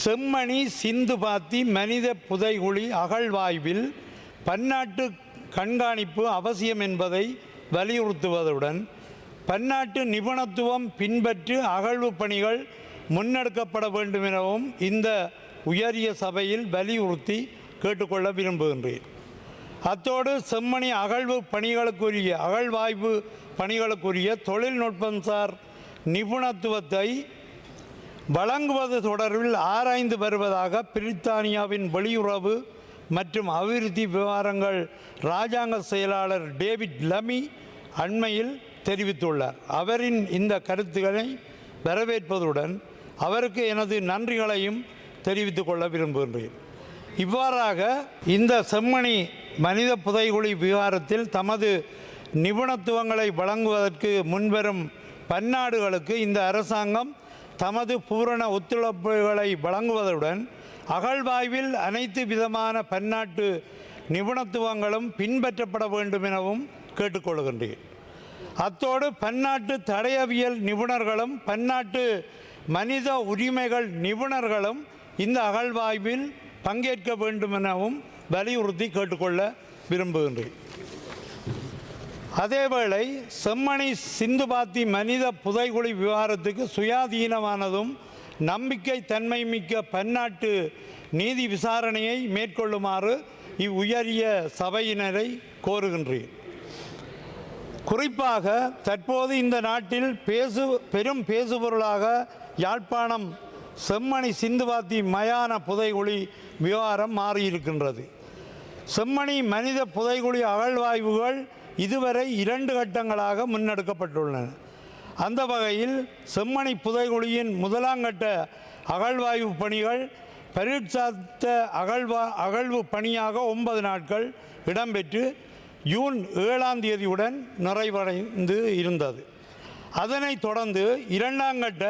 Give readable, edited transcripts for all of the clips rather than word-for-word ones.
செம்மணி சிந்துபாத்தி மனித புதைகுழி அகழ்வாய்வில் பன்னாட்டு கண்காணிப்பு அவசியம் என்பதை வலியுறுத்துவதுடன் பன்னாட்டு நிபுணத்துவம் பின்பற்றி அகழ்வு பணிகள் முன்னெடுக்கப்பட வேண்டும் எனவும் இந்த உயரிய சபையில் வலியுறுத்தி கேட்டுக்கொள்ள விரும்புகின்றேன். அத்தோடு செம்மணி அகழ்வாய்வு பணிகளுக்குரிய தொழில்நுட்பம்சார் நிபுணத்துவத்தை வழங்குவது தொடர்பில் ஆராய்ந்து வருவதாக பிரித்தானியாவின் வெளியுறவு மற்றும் அபிவிருத்தி விவகாரங்கள் இராஜாங்க செயலாளர் டேவிட் லமி அண்மையில் தெரிவித்துள்ளார். அவரின் இந்த கருத்துக்களை வரவேற்பதுடன் அவருக்கு எனது நன்றிகளையும் தெரிவித்துக் கொள்ள விரும்புகின்றேன். இவ்வாறாக இந்த செம்மணி மனித புதைகுழி விவகாரத்தில் தமது நிபுணத்துவங்களை வழங்குவதற்கு முன்வரும் பன்னாடுகளுக்கு இந்த அரசாங்கம் தமது பூரண ஒத்துழைப்புகளை வழங்குவதுடன் அகழ்வாய்வில் அனைத்து விதமான பன்னாட்டு நிபுணத்துவங்களும் பின்பற்றப்பட வேண்டும் எனவும் கேட்டுக்கொள்கின்றேன். அத்தோடு பன்னாட்டு தடயவியல் நிபுணர்களும் பன்னாட்டு மனித உரிமைகள் நிபுணர்களும் இந்த அகழ்வாய்வில் பங்கேற்க வேண்டும் எனவும் வலியுறுத்தி கேட்டுக்கொள்ள விரும்புகின்றேன். அதேவேளை செம்மணி சிந்துபாத்தி மனித புதைகுழி விவகாரத்துக்கு சுயாதீனமானதும் நம்பிக்கை தன்மை மிக்க பன்னாட்டு நீதி விசாரணையை மேற்கொள்ளுமாறு இவ்வுயரிய சபையினரை கோருகின்றேன். குறிப்பாக தற்போது இந்த நாட்டில் பெரும் பேசுபொருளாக யாழ்ப்பாணம் செம்மணி சிந்துபாத்தி மயான புதைகுழி விவகாரம் மாறியிருக்கின்றது. செம்மணி மனித புதைகுழி அகழ்வாய்வுகள் இதுவரை 2 கட்டங்களாக முன்னெடுக்கப்பட்டுள்ளன. அந்த வகையில் செம்மணி புதைகுழியின் முதலாங்கட்ட அகழ்வாய்வு பணிகள் பரீட்சார்த்த அகழ்வு பணியாக 9 நாட்கள் இடம்பெற்று ஜூன் 7ஆம் தேதியுடன் நிறைவடைந்து இருந்தது. அதனைத் தொடர்ந்து 2ஆம் கட்ட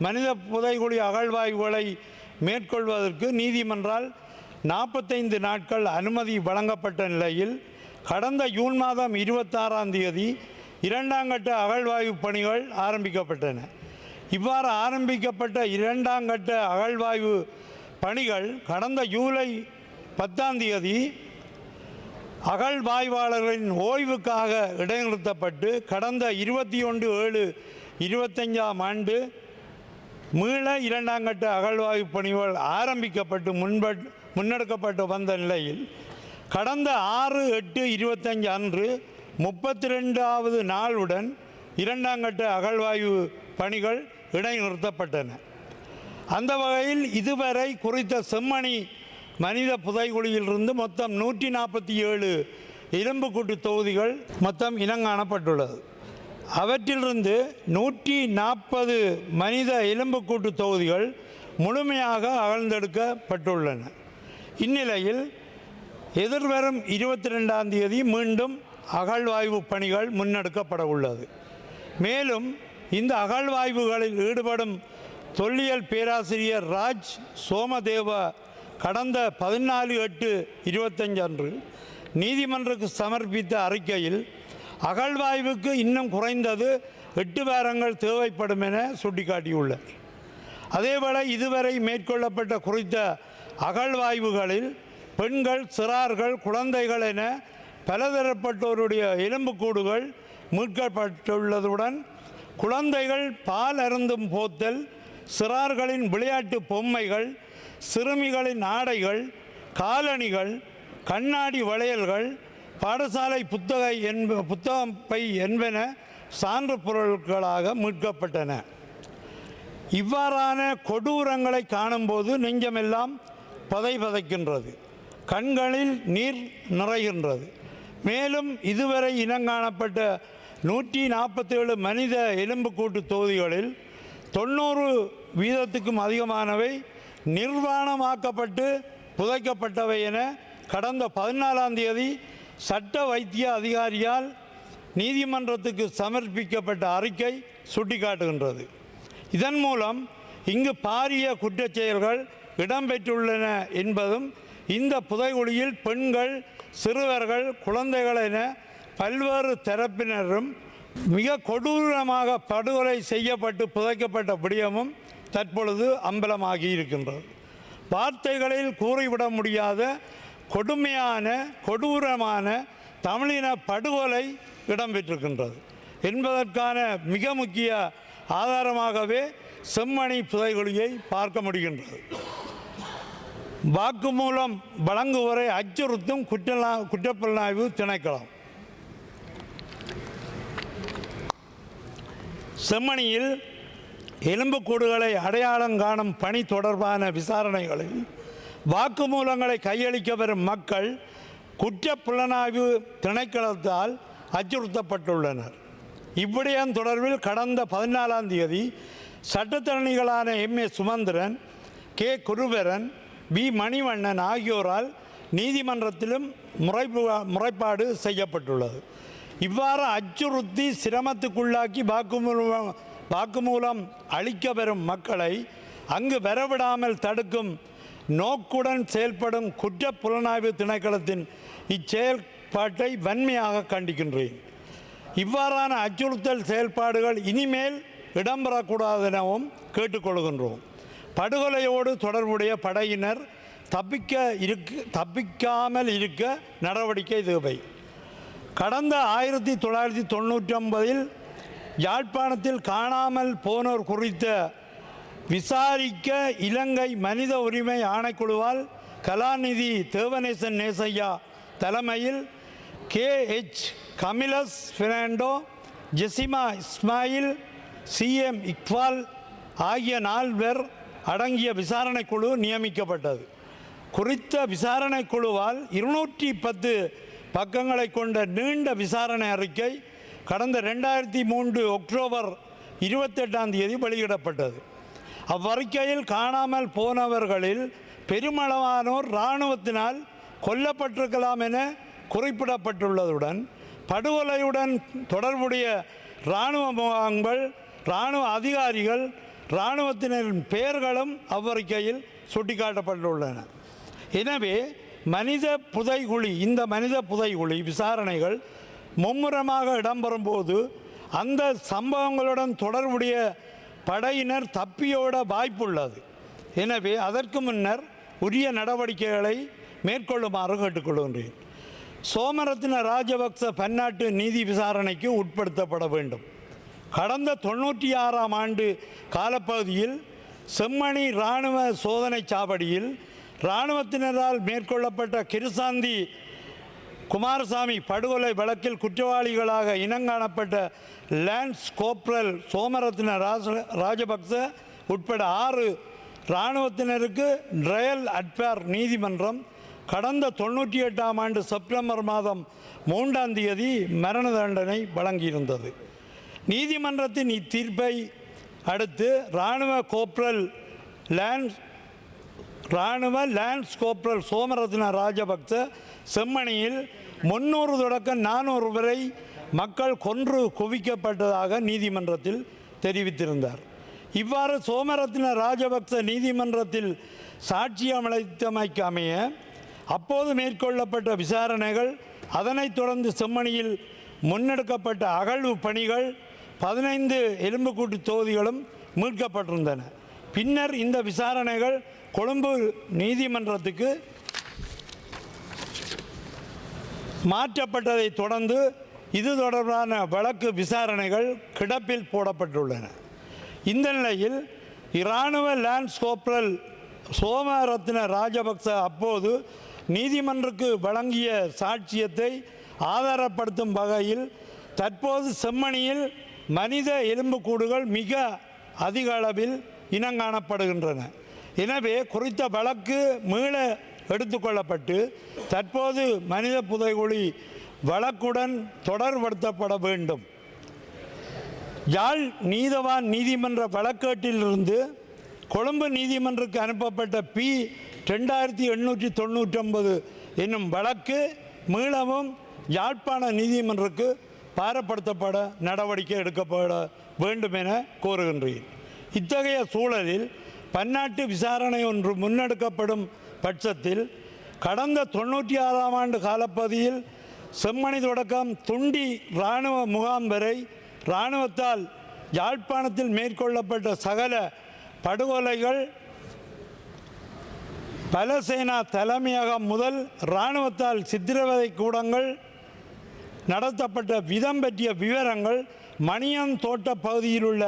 மனித புதைகுழி அகழ்வாய்வுகளை மேற்கொள்வதற்கு நீதிமன்றால் 45 நாட்கள் அனுமதி வழங்கப்பட்ட நிலையில் கடந்த ஜூன் மாதம் 26ஆம் தேதி 2ஆம் கட்ட அகழ்வாய்வு பணிகள் ஆரம்பிக்கப்பட்டன. இவ்வாறு ஆரம்பிக்கப்பட்ட 2ஆம் கட்ட அகழ்வாய்வு பணிகள் கடந்த ஜூலை 10ஆம் தேதி அகழ்வாய்வாளர்களின் ஓய்வுக்காக இடைநிறுத்தப்பட்டு கடந்த 21/7/25ஆம் ஆண்டு மீள 2ஆம் கட்ட அகழ்வாய்வு பணிகள் ஆரம்பிக்கப்பட்டு முன்னெடுக்கப்பட்டு வந்த நிலையில் கடந்த 6/8/25 அன்று 32வது நாளுடன் 2ஆம் கட்ட அகழ்வாய்வு பணிகள் இடைநிறுத்தப்பட்டன. அந்த வகையில் இதுவரை குறித்த செம்மணி மனித புதைகுழியிலிருந்து மொத்தம் 147 எலும்புக்கூட்டு தொகுதிகள் மொத்தம் இனங்காணப்பட்டுள்ளது. அவற்றிலிருந்து 140 மனித எலும்புக்கூட்டு தொகுதிகள் முழுமையாக அகழ்ந்தெடுக்கப்பட்டுள்ளன. இந்நிலையில் எதிர்வரும் 22ஆம் தேதி மீண்டும் அகழ்வாய்வு பணிகள் முன்னெடுக்கப்பட உள்ளது. மேலும் இந்த அகழ்வாய்வுகளில் ஈடுபடும் தொல்லியல் பேராசிரியர் ராஜ் சோமதேவ கடந்த 14/8/25 அன்று நீதிமன்றத்துக்கு சமர்ப்பித்த அறிக்கையில் அகழ்வாய்வுக்கு இன்னும் குறைந்தது 8 வாரங்கள் தேவைப்படும் என சுட்டிக்காட்டியுள்ளார். அதேவேளை இதுவரை மேற்கொள்ளப்பட்ட குறித்த அகழ்வாய்வுகளில் பெண்கள், சிறார்கள், குழந்தைகள் என பலதரப்பட்டோருடைய எலும்புக்கூடுகள் மீட்கப்பட்டுள்ளதுடன் குழந்தைகள் பால் அருந்தும் போத்தல், சிறார்களின் விளையாட்டு பொம்மைகள், சிறுமிகளின் ஆடைகள், காலணிகள், கண்ணாடி வளையல்கள், பாடசாலை புத்தகம் பை என்பன சான்று பொருட்களாக மீட்கப்பட்டன. இவ்வாறான கொடூரங்களை காணும்போது நெஞ்சமெல்லாம் பதைக்கின்றது, கண்களில் நீர் நிறைகின்றது. மேலும் இதுவரை இனங்காணப்பட்ட 147 மனித எலும்புக்கூட்டு தொகுதிகளில் 90% அதிகமானவை நிர்வாணமாக்கப்பட்டு புதைக்கப்பட்டவை என கடந்த 14ஆம் தேதி சட்ட வைத்திய அதிகாரியால் நீதிமன்றத்துக்கு சமர்ப்பிக்கப்பட்ட அறிக்கை சுட்டிக்காட்டுகின்றது. இதன் மூலம் இங்கு பாரிய குற்றச் செயல்கள் இடம்பெற்றுள்ளன என்பதும் இந்த புதைகுழியில் பெண்கள், சிறுவர்கள், குழந்தைகள் என பல்வேறு தரப்பினரும் மிக கொடூரமாக படுகொலை செய்யப்பட்டு புதைக்கப்பட்ட விடயமும் தற்பொழுது அம்பலமாகி இருக்கின்றது. வார்த்தைகளில் கூறிவிட முடியாத கொடுமையான கொடூரமான தமிழின படுகொலை இடம்பெற்றிருக்கின்றது என்பதற்கான மிக முக்கிய ஆதாரமாகவே செம்மணி புதைகுழியை பார்க்க முடிகின்றது. வாக்குமூலம் வழங்குவரை அச்சுறுத்தும் குற்றப்புலனாய்வு திணைக்களம். செம்மணியில் எலும்புக்கூடுகளை அடையாளம் காணும் பணி தொடர்பான விசாரணைகளில் வாக்குமூலங்களை கையளிக்க வரும் மக்கள் குற்றப்புலனாய்வு திணைக்களத்தால் அச்சுறுத்தப்பட்டுள்ளனர். இவ்விடயம் தொடர்பில் கடந்த 14ஆம் தேதி சட்டத்தரணிகளான M.A. சுமந்திரன், K. குருபரன், B. மணிவண்ணன் ஆகியோரால் நீதிமன்றத்திலும் முறைப்பாடு செய்யப்பட்டுள்ளது. இவ்வாறு அச்சுறுத்தி சிரமத்துக்குள்ளாக்கி வாக்குமூலம் அளிக்க வரும் மக்களை அங்கு வரவிடாமல் தடுக்கும் நோக்குடன் செயல்படும் குற்ற புலனாய்வு திணைக்களத்தின் இச்செயல்பாட்டை வன்மையாக கண்டிக்கின்றேன். இவ்வாறான அச்சுறுத்தல் செயல்பாடுகள் இனிமேல் இடம்பெறக்கூடாதெனவும் கேட்டுக்கொள்கின்றோம். படுகொலையோடு தொடர்புடைய படையினர் தப்பிக்காமல் இருக்க நடவடிக்கை தேவை. கடந்த 1999 யாழ்ப்பாணத்தில் காணாமல் போனோர் குறித்த விசாரிக்க இலங்கை மனித உரிமை ஆணைக்குழுவால் கலாநிதி தேவநேசன் நேசையா தலைமையில் K.H. கமிலஸ் பெர்னாண்டோ, ஜெசிமா இஸ்மாயில், C.M. இக்பால் ஆகிய 4 அடங்கிய விசாரணைக்குழு நியமிக்கப்பட்டது. குறித்த விசாரணைக்குழுவால் 210 பக்கங்களை கொண்ட நீண்ட விசாரணை அறிக்கை கடந்த 2003 அக்டோபர் 28ஆம் தேதி வெளியிடப்பட்டது. அவ்வறிக்கையில் காணாமல் போனவர்களில் பெருமளவானோர் இராணுவத்தினால் கொல்லப்பட்டிருக்கலாம் என குறிப்பிடப்பட்டுள்ளதுடன் படுகொலையுடன் தொடர்புடைய இராணுவ முகாம்கள், இராணுவ அதிகாரிகள், இராணுவத்தினரின் பெயர்களும் அவ்வறிக்கையில் சுட்டிக்காட்டப்பட்டுள்ளன. எனவே இந்த மனித புதைகுழி விசாரணைகள் மும்முரமாக இடம்பெறும் போது அந்த சம்பவங்களுடன் தொடர்புடைய படையினர் தப்பியோட வாய்ப்புள்ளது. எனவே அதற்கு முன்னர் உரிய நடவடிக்கைகளை மேற்கொள்ளுமாறு கேட்டுக்கொள்கின்றேன். சோமரத்ன ராஜபக்ச பன்னாட்டு நீதி விசாரணைக்கு உட்படுத்தப்பட வேண்டும். கடந்த 96ஆம் ஆண்டு காலப்பகுதியில் செம்மணி இராணுவ சோதனை சாவடியில் இராணுவத்தினரால் மேற்கொள்ளப்பட்ட கிருசாந்தி குமாரசாமி படுகொலை வழக்கில் குற்றவாளிகளாக இனங்காணப்பட்ட லான்ஸ் கோப்ரல் சோமரத்ன ராஜபக்ச உட்பட 6 இராணுவத்தினருக்கு ட்ரையல் அட்ஃபேர் நீதிமன்றம் கடந்த 98ஆம் ஆண்டு செப்டம்பர் மாதம் 3ஆம் தேதி மரண தண்டனை வழங்கியிருந்தது. நீதிமன்றத்தின் இத்தீர்ப்பை அடுத்து இராணுவ லான்ஸ் கோப்ரல் சோமரத்ன ராஜபக்ச செம்மணியில் 300 தொடக்கம் 400 வரை மக்கள் கொன்று குவிக்கப்பட்டதாக நீதிமன்றத்தில் தெரிவித்திருந்தார். இவ்வாறு சோமரத்ன ராஜபக்ச நீதிமன்றத்தில் சாட்சியமளித்தமைக்கு அமைய அப்போது மேற்கொள்ளப்பட்ட விசாரணைகள், அதனைத் தொடர்ந்து செம்மணியில் முன்னெடுக்கப்பட்ட அகழ்வு பணிகள், 15 எலும்புக்கூட்டு தொகுதிகளும் மீட்கப்பட்டிருந்தன. பின்னர் இந்த விசாரணைகள் கொழும்பு நீதிமன்றத்துக்கு மாற்றப்பட்டதை தொடர்ந்து இது தொடர்பான வழக்கு விசாரணைகள் கிடப்பில் போடப்பட்டுள்ளன. இந்த நிலையில் இராணுவ லான்ஸ் கோப்ரல் சோமரத்ன ராஜபக்ச அப்போது நீதிமன்றக்கு வழங்கிய சாட்சியத்தை ஆதாரப்படுத்தும் வகையில் தற்போது செம்மணியில் மனித எலும்புக்கூடுகள் மிக அதிக அளவில் இனங்காணப்படுகின்றன. எனவே குறித்த வழக்கு மீள எடுத்துக்கொள்ளப்பட்டு தற்போது மனித புதைகுழி வழக்குடன் தொடர்படுத்தப்பட வேண்டும். யாழ் நீதவான் நீதிமன்ற வழக்கேட்டிலிருந்து கொழும்பு நீதிமன்றக்கு அனுப்பப்பட்ட P2899 என்னும் வழக்கு மீளவும் யாழ்ப்பாண நீதிமன்றக்கு பாரப்படுத்தப்பட நடவடிக்கை எடுக்கப்பட வேண்டும் என கோருகின்றேன். இத்தகைய சூழலில் பன்னாட்டு விசாரணை ஒன்று முன்னெடுக்கப்படும் பட்சத்தில் கடந்த 96ஆம் ஆண்டு காலப்பகுதியில் செம்மணி தொடக்கம் துண்டி இராணுவ முகாம் வரை இராணுவத்தால் யாழ்ப்பாணத்தில் மேற்கொள்ளப்பட்ட சகல படுகொலைகள் பலசேனா தலைமையகம் முதல் இராணுவத்தால் சித்திரவதை கூடங்கள் நடத்தப்பட்ட விதம் பற்றிய விவரங்கள், மணியன் தோட்ட பகுதியில் உள்ள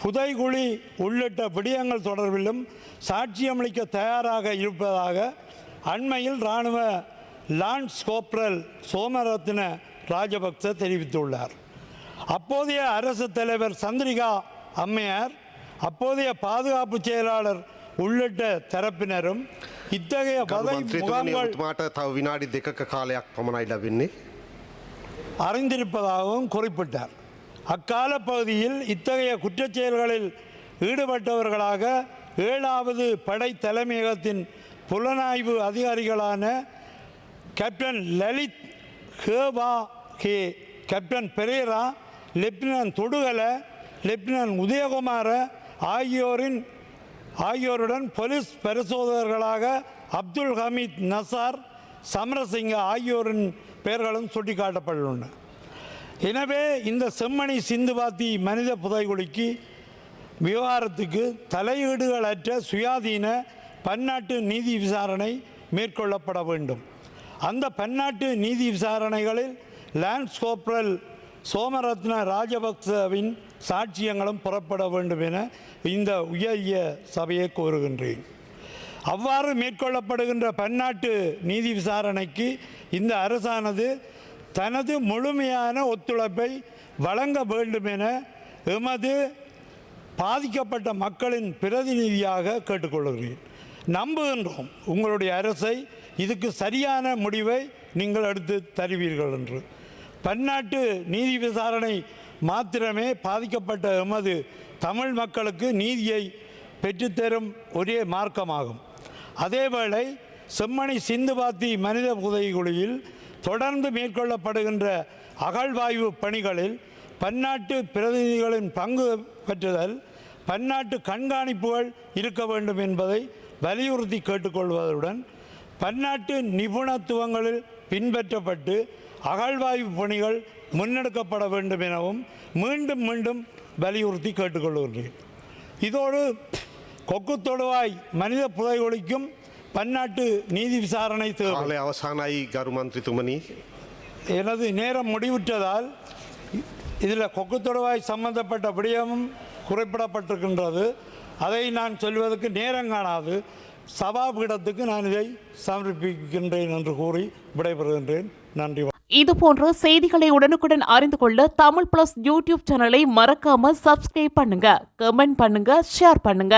புதைகுழி உள்ளிட்ட விடயங்கள் தொடர்பிலும் சாட்சியமளிக்க தயாராக இருப்பதாக அண்மையில் இராணுவ லான்ஸ் கோப்ரல் சோமரத்ன ராஜபக்ச தெரிவித்துள்ளார். அப்போதைய அரசு தலைவர் சந்திரிகா அம்மையார், அப்போதைய பாதுகாப்பு செயலாளர் உள்ளிட்ட தரப்பினரும் இத்தகைய வதை முகாம்கள் அறிந்திருப்பதாகவும் குறிப்பிட்டார். அக்கால பகுதியில் இத்தகைய குற்றச் செயல்களில் ஈடுபட்டவர்களாக 7வது படை தலைமையகத்தின் புலனாய்வு அதிகாரிகளான captain Lalith Hewage, captain Perera, lieutenant Thodugala, lieutenant Udayakumara ஆகியோருடன் போலீஸ் பரிசோதகர்களாக அப்துல் ஹமீத் நசார், சமரசிங்க ஆகியோரின் பெயர்களும் சுட்டிக்காட்டப்பட்டுள்ளன. எனவே இந்த செம்மணி சிந்துபாத்தி மனித புதைகுழிக்கு விவகாரத்துக்கு தலையீடுகளற்ற சுயாதீன பன்னாட்டு நீதி விசாரணை மேற்கொள்ளப்பட வேண்டும். அந்த பன்னாட்டு நீதி விசாரணைகளில் லான்ஸ் கோப்ரல் சோமரத்ன ராஜபக்சவின் சாட்சியங்களும் புறப்பட வேண்டும் என இந்த உயரிய சபையை கோருகின்றேன். அவ்வாறு மேற்கொள்ளப்படுகின்ற பன்னாட்டு நீதி விசாரணைக்கு இந்த அரசானது தனது முழுமையான ஒத்துழைப்பை வழங்க வேண்டும் என எமது பாதிக்கப்பட்ட மக்களின் பிரதிநிதியாக கேட்டுக்கொள்கிறேன். நம்புகின்றோம் உங்களுடைய அரசை இதுக்கு சரியான முடிவை நீங்கள் எடுத்து தருவீர்கள் என்று. பன்னாட்டு நீதி விசாரணை மாத்திரமே பாதிக்கப்பட்ட எமது தமிழ் மக்களுக்கு நீதியை பெற்றுத்தரும் ஒரே மார்க்கமாகும். அதேவேளை செம்மணி சிந்துபாத்தி மனித புதைகுழியில் தொடர்ந்து மேற்கொள்ளப்படுகின்ற அகழ்வாய்வு பணிகளில் பன்னாட்டு பிரதிநிதிகளின் பங்கு பெற்றுதல், பன்னாட்டு கண்காணிப்புகள் இருக்க வேண்டும் என்பதை வலியுறுத்தி கேட்டுக்கொள்வதுடன் பன்னாட்டு நிபுணத்துவங்களில் பின்பற்றப்பட்டு அகழ்வாய்வு பணிகள் முன்னெடுக்கப்பட வேண்டும் எனவும் மீண்டும் மீண்டும் வலியுறுத்தி கேட்டுக்கொள்கின்றேன். இதோடு கொக்கு தொடுவாய் மனித புதைகுழிக்கும் பன்னாட்டு நீதி விசாரணை தேவை. எனது நேரம் முடிவுற்றதால் இதில் கொக்கு தொடுவாய் சம்பந்தப்பட்ட விடயமும் குறிப்பிடப்பட்டிருக்கின்றது. அதை நான் சொல்வதற்கு நேரம் காணாது. சபாபீடத்துக்கு நான் இதை சமர்ப்பிக்கின்றேன் என்று கூறி விடைபெறுகின்றேன். நன்றி. இதுபோன்ற செய்திகளை உடனுக்குடன் அறிந்து கொள்ள தமிழ் பிளஸ் யூடியூப் சேனலை மறக்காம சப்ஸ்கிரைப் பண்ணுங்க, கமெண்ட் பண்ணுங்க, ஷேர் பண்ணுங்க.